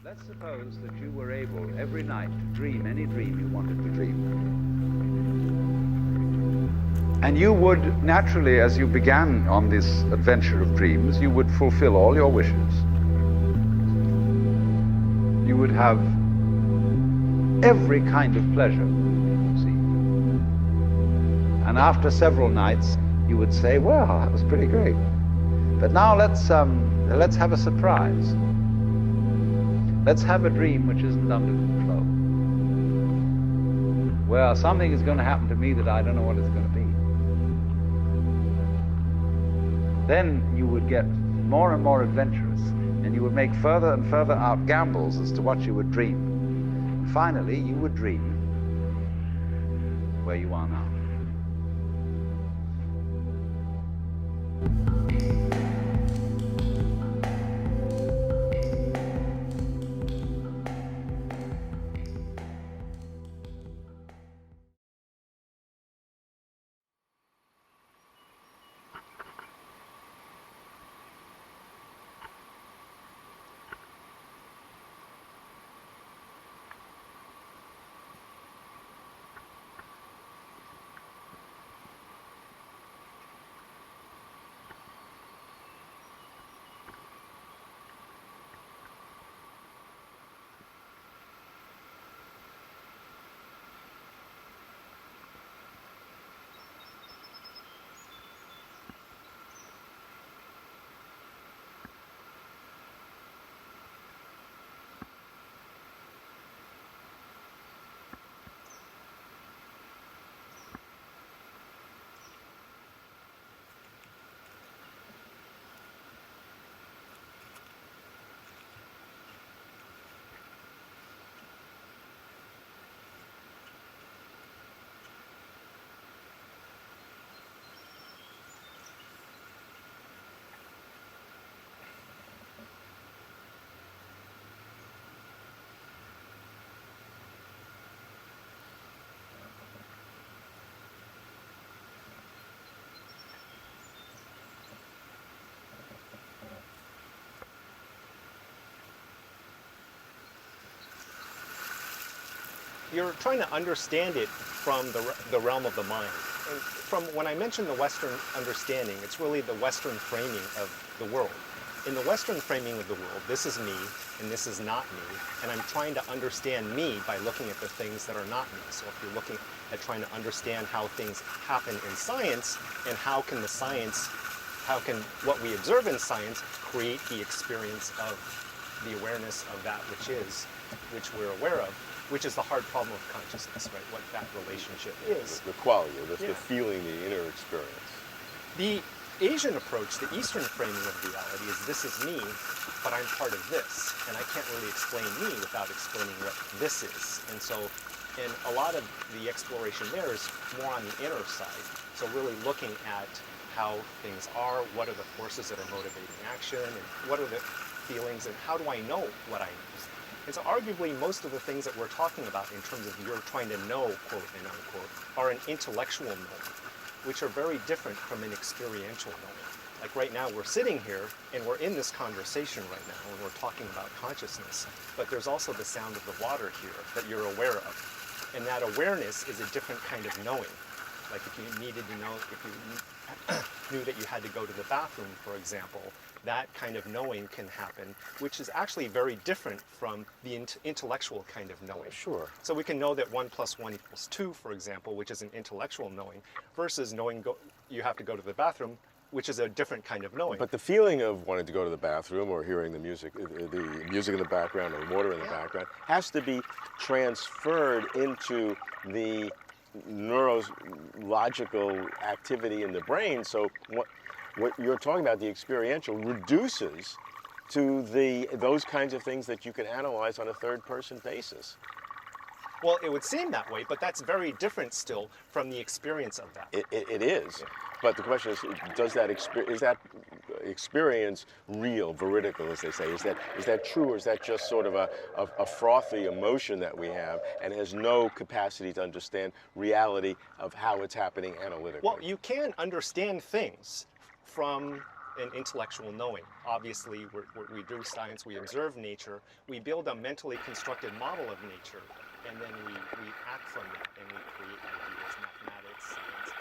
Let's suppose that you were able every night to dream any dream you wanted to dream. And you would naturally, as you began on this adventure of dreams, you would fulfill all your wishes. You would have every kind of pleasure, see. And after several nights, you would say, well, that was pretty great. But now let's have a surprise. Let's have a dream which isn't under control. Well, something is going to happen to me that I don't know what it's going to be. Then you would get more and more adventurous, and you would make further and further out gambles as to what you would dream. And finally, you would dream where you are now. You're trying to understand it from the realm of the mind. And from when I mention the Western understanding, it's really the Western framing of the world. In the Western framing of the world, this is me and this is not me, and I'm trying to understand me by looking at the things that are not me. So if you're looking at trying to understand how things happen in science, and how can what we observe in science create the experience of the awareness of that which we're aware of, which is the hard problem of consciousness, right? What that relationship is. The quality, the feeling, the inner experience. The Asian approach, the Eastern framing of reality is this is me, but I'm part of this. And I can't really explain me without explaining what this is. And so, and a lot of the exploration there is more on the inner side. So really looking at how things are, what are the forces that are motivating action, and what are the feelings, and how do I know what I know? And so arguably most of the things that we're talking about in terms of you're trying to know, quote and unquote, are an intellectual knowing, which are very different from an experiential knowing. Like right now we're sitting here and we're in this conversation right now and we're talking about consciousness, but there's also the sound of the water here that you're aware of. And that awareness is a different kind of knowing. Like if you needed to know, if you knew that you had to go to the bathroom, for example, that kind of knowing can happen, which is actually very different from the intellectual kind of knowing. Sure. So we can know that 1 + 1 = 2, for example, which is an intellectual knowing, versus knowing you have to go to the bathroom, which is a different kind of knowing. But the feeling of wanting to go to the bathroom or hearing the music in the background or water in the background has to be transferred into the neurological activity in the brain. So what you're talking about, the experiential, reduces to those kinds of things that you can analyze on a third-person basis. Well, it would seem that way, but that's very different still from the experience of that. It is. Yeah. But the question is is that experience real, veridical, as they say? Is that true, or is that just sort of a frothy emotion that we have and has no capacity to understand reality of how it's happening analytically? Well, you can understand things from an intellectual knowing. Obviously, we do science, we observe nature, we build a mentally constructed model of nature, and then we act from that, and we create ideas, mathematics, science,